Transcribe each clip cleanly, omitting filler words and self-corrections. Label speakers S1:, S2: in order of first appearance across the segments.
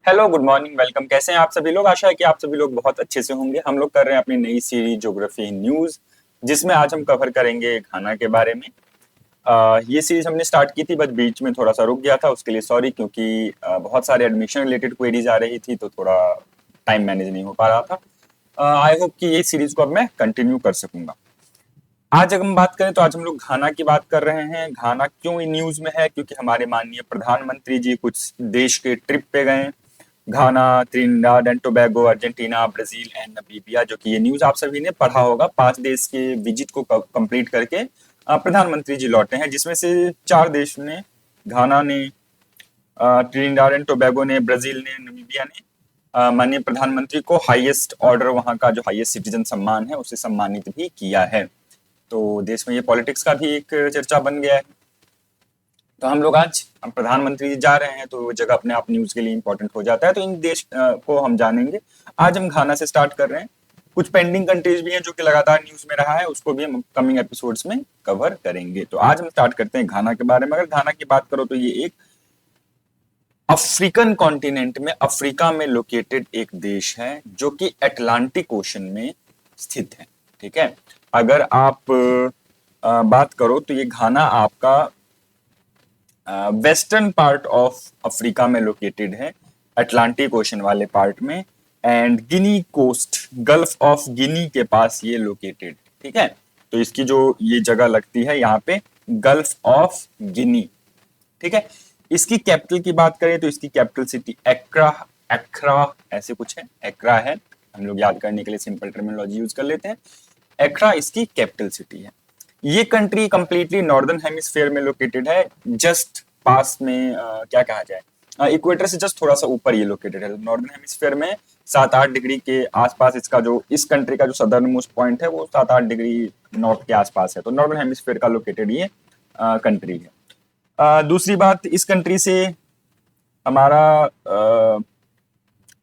S1: Hello, good morning, welcome. कैसे हैं आप सभी लोग? आशा है कि आप सभी लोग बहुत अच्छे से होंगे। हम लोग कर रहे हैं अपनी नई सीरीज ज्योग्राफी न्यूज, जिसमें आज हम कवर करेंगे घाना के बारे में। ये सीरीज हमने स्टार्ट की थी, बट बीच में थोड़ा सा रुक गया था, उसके लिए सॉरी। क्योंकि बहुत सारे एडमिशन रिलेटेड क्वेरीज आ रही थी, तो थोड़ा टाइम मैनेज नहीं हो पा रहा था। आई होप कि ये सीरीज को अब मैं कंटिन्यू कर सकूंगा। आज अगर हम बात करें तो आज हम लोग घाना की बात कर रहे हैं। घाना क्यों न्यूज में है? क्योंकि हमारे माननीय प्रधानमंत्री जी कुछ देश के ट्रिप पे गए। Ghana, Trinidad and Tobago, Argentina, Brazil and Namibia. जो कि ये न्यूज आप सभी ने पढ़ा होगा। 5 देश के विजिट को कंप्लीट करके प्रधानमंत्री जी लौटे हैं, जिसमें से 4 देश ने, घाना ने, ट्रिनिदाद एंड टोबैगो ने, ब्राजील ने, नमीबिया ने, माननीय प्रधानमंत्री को हाईएस्ट ऑर्डर, वहां का जो हाईएस्ट सिटीजन सम्मान है, उसे सम्मानित भी किया है। तो देश में ये पॉलिटिक्स का भी एक चर्चा बन गया है। तो हम लोग आज, हम प्रधानमंत्री जी जा रहे हैं, तो वो जगह अपने आप न्यूज के लिए इंपॉर्टेंट हो जाता है। तो इन देश को हम जानेंगे। आज हम घाना से स्टार्ट कर रहे हैं। कुछ पेंडिंग कंट्रीज भी हैं जो कि लगातार न्यूज में रहा है, उसको भी हम कमिंग एपिसोड्स में कवर करेंगे। तो आज हम स्टार्ट करते हैं घाना के बारे में। अगर घाना की बात करो तो ये एक अफ्रीकन कॉन्टिनेंट में, अफ्रीका में लोकेटेड एक देश है, जो कि अटलांटिक ओशन में स्थित है। ठीक है। अगर आप बात करो तो ये घाना आपका वेस्टर्न पार्ट ऑफ अफ्रीका में लोकेटेड है, अटलांटिक ओशन वाले पार्ट में। And Guinea coast, gulf of Guinea के पास ये लोकेटेड। ठीक है। तो इसकी जो ये जगह लगती है यहाँ पे, गल्फ ऑफ गिनी। ठीक है। इसकी कैपिटल की बात करें तो इसकी कैपिटल सिटी एक्रा, एक्रा ऐसे कुछ है, एक्रा है। हम लोग याद करने के लिए सिंपल टर्मिनोलॉजी यूज कर लेते हैं। एक्रा इसकी कैपिटल सिटी है। ये कंट्री कंप्लीटली नॉर्दर्न हेमिस्फेयर में लोकेटेड है। जस्ट पास में क्या कहा जाए, इक्वेटर से जस्ट थोड़ा सा ऊपर ये लोकेटेड है। नॉर्दर्न हेमिस्फेयर में 7-8 डिग्री के आसपास इसका जो, इस कंट्री का जो सदर्न मोस्ट पॉइंट है, वो 7-8 डिग्री नॉर्थ के आसपास है। तो नॉर्दर्न हेमिस्फेयर का लोकेटेड ये कंट्री है। दूसरी बात, इस कंट्री से हमारा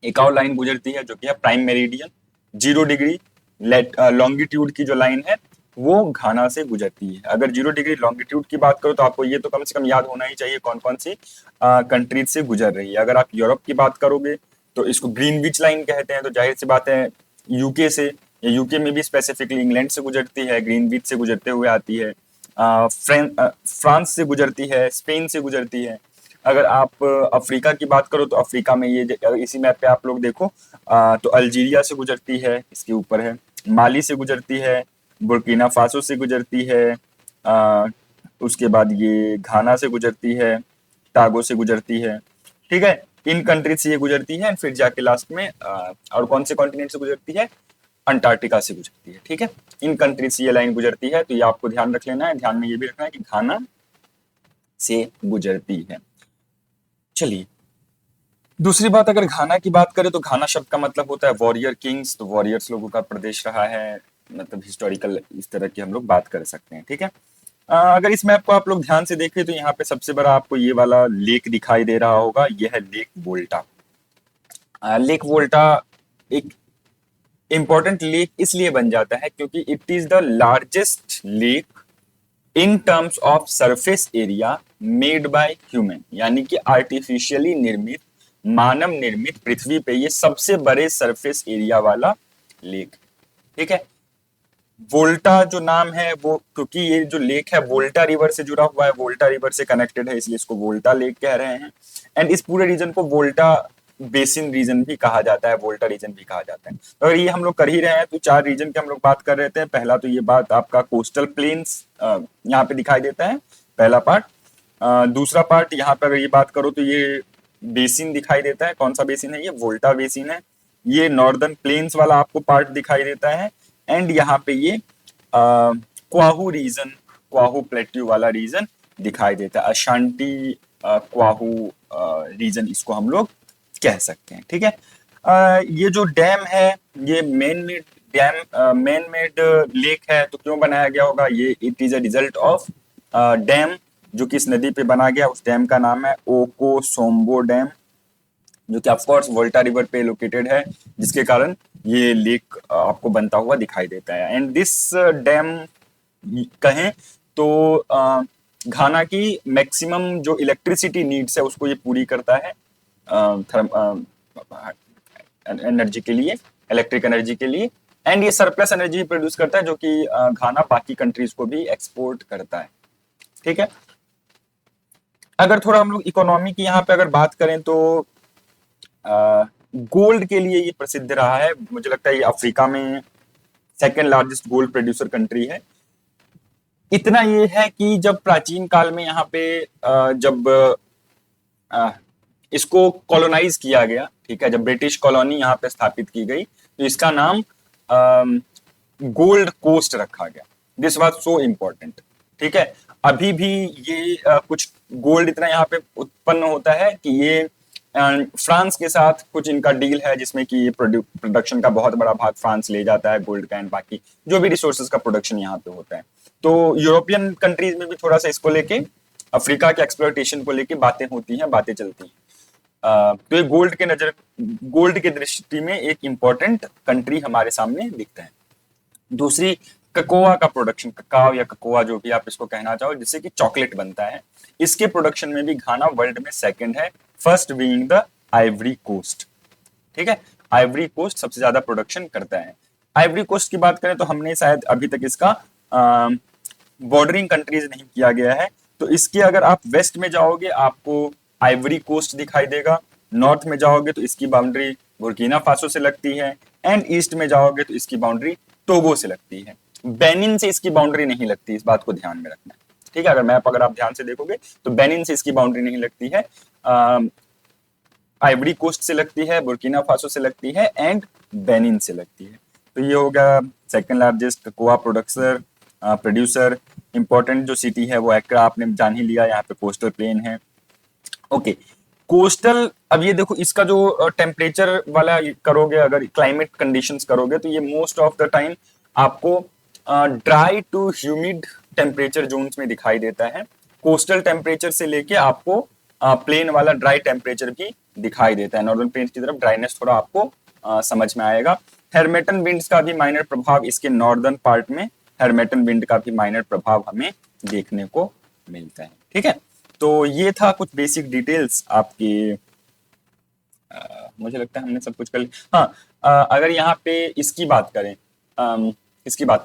S1: एक और लाइन गुजरती है, जो कि है प्राइम मेरिडियन, 0 डिग्री लॉन्गिट्यूड की जो लाइन है, वो घाना से गुजरती है। अगर 0 डिग्री लॉन्गिट्यूड की बात करो तो आपको ये तो कम से कम याद होना ही चाहिए कौन कौन सी कंट्रीज से गुजर रही है। अगर आप यूरोप की बात करोगे तो इसको ग्रीनविच लाइन कहते हैं। तो जाहिर सी बात है, यूके से, या यूके में भी स्पेसिफिकली इंग्लैंड से गुजरती है, ग्रीनविच से गुजरते हुए आती है। फ्रांस से गुजरती है, स्पेन से गुजरती है। अगर आप अफ्रीका की बात करो तो अफ्रीका में ये, इसी मैप पे आप लोग देखो, तो अल्जीरिया से गुजरती है, इसके ऊपर है। माली से गुजरती है, बुर्किना फासो से गुजरती है, उसके बाद ये घाना से गुजरती है, टागो से गुजरती है। ठीक है। इन कंट्री से ये गुजरती है। फिर जाके लास्ट में और कौन से कॉन्टिनेंट से गुजरती है? अंटार्कटिका से गुजरती है। ठीक है। इन कंट्री से ये लाइन गुजरती है। तो ये आपको ध्यान रख लेना है। ध्यान में ये भी रखना है कि घाना से गुजरती है। चलिए, दूसरी बात, अगर घाना की बात करें तो घाना शब्द का मतलब होता है वॉरियर किंग्स। तो वॉरियर्स लोगों का प्रदेश रहा है, मतलब हिस्टोरिकल इस तरह की हम लोग बात कर सकते हैं। ठीक है। अगर इस मैप को आप लोग ध्यान से देखें तो यहाँ पे सबसे बड़ा आपको ये वाला लेक दिखाई दे रहा होगा, यह है लेक वोल्टा। लेक वोल्टा एक इंपॉर्टेंट लेक इसलिए बन जाता है क्योंकि it is the largest lake in terms of surface area made by human, यानी कि आर्टिफिशियली निर्मित, मानव निर्मित, पृथ्वी पे ये सबसे बड़े सरफेस एरिया वाला लेक। ठीक है। वोल्टा जो नाम है वो, क्योंकि ये जो लेक है वोल्टा रिवर से जुड़ा हुआ है, वोल्टा रिवर से कनेक्टेड है, इसलिए इसको वोल्टा लेक कह रहे हैं। एंड इस पूरे रीजन को वोल्टा बेसिन रीजन भी कहा जाता है, वोल्टा रीजन भी कहा जाता है। तो अगर ये हम लोग कर ही रहे हैं तो 4 रीजन की हम लोग बात कर रहे थे। पहला तो ये बात आपका कोस्टल प्लेन्स यहाँ पे दिखाई देता है, पहला पार्ट। दूसरा पार्ट यहाँ पे अगर ये बात करो तो ये बेसिन दिखाई देता है। कौन सा बेसिन है? ये वोल्टा बेसिन है। ये नॉर्दर्न प्लेन्स वाला आपको पार्ट दिखाई देता है। एंड यहाँ पे ये क्वाहू रीजन, क्वाहू प्लेट्यू वाला रीजन दिखाई देता है। अशांति क्वाहू रीजन इसको हम लोग कह सकते हैं। ठीक है। ये जो डैम है, ये main made dam, main made lake है। तो क्यों बनाया गया होगा ये? It is a result of dam जो कि इस नदी पे बना गया। उस डैम का नाम है ओको सोम्बो डैम, जो कि ऑफकोर्स वोल्टा रिवर पे लोकेटेड है, जिसके कारण ये लेक आपको बनता हुआ दिखाई देता है। एंड दिस डैम कहें तो घाना की मैक्सिमम जो इलेक्ट्रिसिटी नीड्स है उसको ये पूरी करता है। एनर्जी के लिए, इलेक्ट्रिक एनर्जी के लिए, एंड ये सरप्लस एनर्जी प्रोड्यूस करता है जो कि घाना बाकी कंट्रीज को भी एक्सपोर्ट करता है। ठीक है, अगर थोड़ा हम लोग इकोनॉमी की यहाँ पे अगर बात करें तो गोल्ड के लिए ये प्रसिद्ध रहा है। मुझे लगता है ये अफ्रीका में second largest gold producer country है। इतना ये है कि जब प्राचीन काल में यहाँ पे जब इसको कॉलोनाइज किया गया, ठीक है, जब ब्रिटिश कॉलोनी यहाँ पे स्थापित की गई तो इसका नाम गोल्ड कोस्ट रखा गया। This was so important. ठीक है, अभी भी ये कुछ गोल्ड इतना यहाँ पे उत्पन्न होता है कि ये फ्रांस के साथ कुछ इनका डील है जिसमें कि ये प्रोडक्शन का बहुत बड़ा भाग फ्रांस ले जाता है गोल्ड का, एंड बाकी जो भी रिसोर्सेज का प्रोडक्शन यहाँ पे होता है। तो यूरोपियन कंट्रीज में भी थोड़ा सा इसको लेके, अफ्रीका के एक्सप्लॉयटेशन को लेके बातें होती हैं, बातें चलती हैं। तो ये गोल्ड के दृष्टि में एक इंपॉर्टेंट कंट्री हमारे सामने दिखता है। दूसरी, ककोआ का प्रोडक्शन, ककाओ या ककोआ जो भी आप इसको कहना चाहो, जिससे कि चॉकलेट बनता है, इसके प्रोडक्शन में भी घाना वर्ल्ड में सेकंड है, first being the Ivory Coast. ठीक है, आइवरी कोस्ट सबसे ज्यादा प्रोडक्शन करता है। आइवरी कोस्ट की बात करें तो हमने शायद अभी तक इसका बॉर्डरिंग कंट्रीज नहीं किया गया है, तो इसके अगर आप वेस्ट में जाओगे आपको आइवरी कोस्ट दिखाई देगा, नॉर्थ में जाओगे तो इसकी बाउंड्री बुर्किना फासो से लगती है, एंड ईस्ट में जाओगे तो इसकी बाउंड्री टोगो से लगती है। बेनिन से इसकी बाउंड्री नहीं लगती, इस बात को ध्यान में रखना। ठीक है, अगर मैप अगर आप ध्यान से देखोगे तो बेनिन से इसकी बाउंड्री नहीं लगती है, आइवरी कोस्ट से लगती है, बुर्किना फासो से लगती है, एंड बेनिन से लगती है। तो ये हो गया second largest cocoa producer. Important जो सिटी है वो एक्रा आपने जान ही लिया, यहाँ पे कोस्टल प्लेन है। ओके, कोस्टल, अब ये देखो इसका जो टेम्परेचर वाला करोगे, अगर क्लाइमेट कंडीशंस करोगे तो ये मोस्ट ऑफ द टाइम आपको dry to humid temperature zones में दिखाई देता है। कोस्टल टेम्परेचर से लेके आपको प्लेन वाला ड्राई टेम्परेचर भी दिखाई देता है। नॉर्दर्न प्लेन्स की तरफ ड्राइनेस थोड़ा आपको समझ में आएगा। हेर्मेटन विंड्स का भी माइनर प्रभाव इसके नॉर्दर्न पार्ट में, हेर्मेटन विंड का भी माइनर प्रभाव हमें देखने को मिलता है। ठीक है, तो ये था कुछ बेसिक डिटेल्स आपकी। मुझे लगता है हमने सब कुछ कर लिया। हाँ, अगर यहाँ पे इसकी बात करें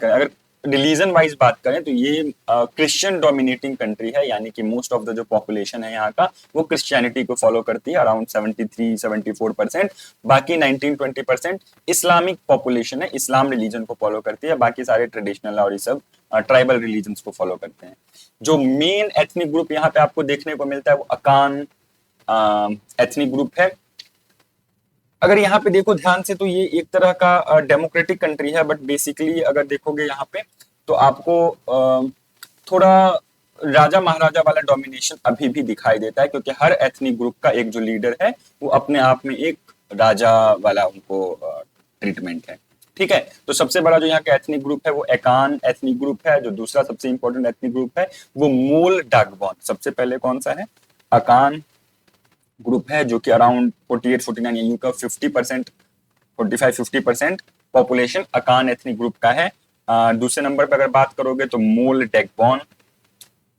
S1: अगर रिलीजन वाइज बात करें तो ये क्रिश्चियन डोमिनेटिंग कंट्री है, यानी कि मोस्ट ऑफ द जो पॉपुलेशन है यहाँ का वो क्रिश्चियनिटी को फॉलो करती है, अराउंड 73-74%। बाकी 19-20% इस्लामिक पॉपुलेशन है, इस्लाम रिलीजन को फॉलो करती है, बाकी सारे ट्रेडिशनल और ये सब ट्राइबल रिलीजन्स को फॉलो करते हैं। जो मेन एथनिक ग्रुप यहाँ पे आपको देखने को मिलता है वो अकान एथनिक ग्रुप है। अगर यहाँ पे देखो ध्यान से तो ये एक तरह का डेमोक्रेटिक कंट्री है, बट बेसिकली अगर देखोगे यहाँ पे तो आपको थोड़ा राजा महाराजा वाला डोमिनेशन अभी भी दिखाई देता है, क्योंकि हर एथनिक ग्रुप का एक जो लीडर है वो अपने आप में एक राजा वाला उनको ट्रीटमेंट है। ठीक है, तो सबसे बड़ा जो यहाँ का एथनिक ग्रुप है वो एकान एथनिक ग्रुप है। जो दूसरा सबसे इंपॉर्टेंट एथनिक ग्रुप है वो मोल डागबॉन। सबसे पहले कौन सा है? अकान ग्रुप है, जो कि अराउंड 48-49 ईयू का 50%, 45-50% पॉपुलेशन अकान एथनिक ग्रुप का है। दूसरे नंबर पर अगर बात करोगे तो मोल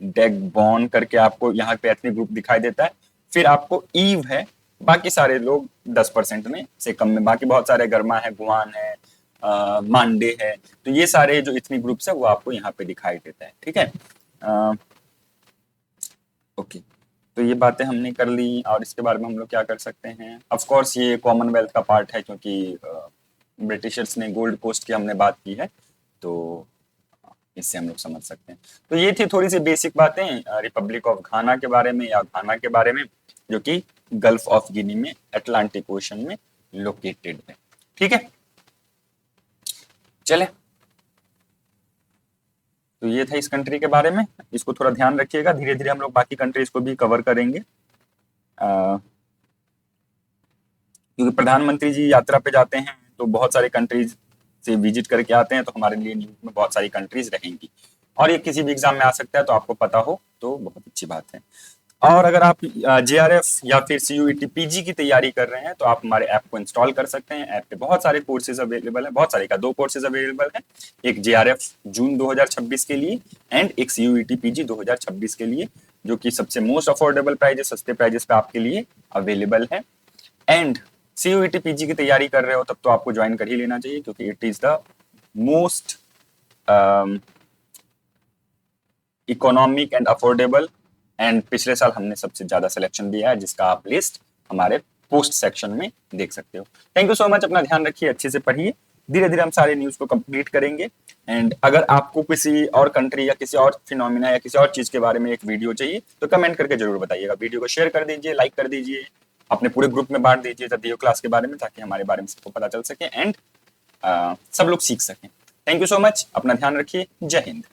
S1: डेगबॉन करके आपको यहाँ पे एथनिक ग्रुप दिखाई देता है। फिर आपको ईव है, बाकी सारे लोग 10% में से कम में, बाकी बहुत सारे गरमा है, गुआन है, मांडे है, तो ये सारे जो एथनिक ग्रुप्स है वो आपको यहाँ पे दिखाई देता है। ठीक है, ओके, तो ये बातें हमने कर ली, और इसके बारे में हम लोग क्या कर सकते हैं। ऑफ कोर्स ये कॉमनवेल्थ का पार्ट है, क्योंकि ब्रिटिशर्स ने गोल्ड कोस्ट की हमने बात की है, तो इससे हम लोग समझ सकते हैं। तो ये थी थोड़ी सी बेसिक बातें रिपब्लिक ऑफ घाना के बारे में, या घाना के बारे में, जो कि गल्फ ऑफ गिनी में अटलांटिक ओशन में लोकेटेड है। ठीक है, चले, तो ये था इस कंट्री के बारे में। इसको थोड़ा ध्यान रखिएगा, धीरे धीरे हम लोग बाकी कंट्रीज को भी कवर करेंगे, क्योंकि प्रधानमंत्री जी यात्रा पे जाते हैं तो बहुत सारे कंट्रीज से विजिट करके आते हैं, तो हमारे लिए न्यूज में बहुत सारी कंट्रीज रहेंगी, और ये किसी भी एग्जाम में आ सकता है, तो आपको पता हो तो बहुत अच्छी बात है। और अगर आप JRF या फिर CUET PG की तैयारी कर रहे हैं तो आप हमारे ऐप को इंस्टॉल कर सकते हैं। ऐप पे बहुत सारे कोर्सेज अवेलेबल हैं, बहुत सारे का 2 कोर्सेज अवेलेबल हैं, एक JRF जून 2026 के लिए एंड एक CUET PG 2026 के लिए, जो कि सबसे मोस्ट अफोर्डेबल प्राइजेस, सस्ते प्राइजेस पे आपके लिए अवेलेबल है। एंड CUET पीजी की तैयारी कर रहे हो तब तो आपको ज्वाइन कर ही लेना चाहिए, क्योंकि it is the most economic and affordable, and पिछले साल हमने सबसे ज्यादा सिलेक्शन दिया है, जिसका आप लिस्ट हमारे पोस्ट सेक्शन में देख सकते हो। थैंक यू सो मच, अपना ध्यान रखिए, अच्छे से पढ़िए, धीरे धीरे हम सारे न्यूज को कंप्लीट करेंगे। एंड अगर आपको किसी और कंट्री या किसी और फिनोमिना या किसी और चीज के बारे में एक वीडियो चाहिए तो कमेंट करके जरूर बताइएगा। वीडियो को शेयर कर दीजिए, लाइक कर दीजिए, अपने पूरे ग्रुप में बांट दीजिए तथ्यों क्लास के बारे में, ताकि हमारे बारे में सबको पता चल सके एंड सब लोग सीख सकें। थैंक यू सो मच, अपना ध्यान रखिए, जय हिंद।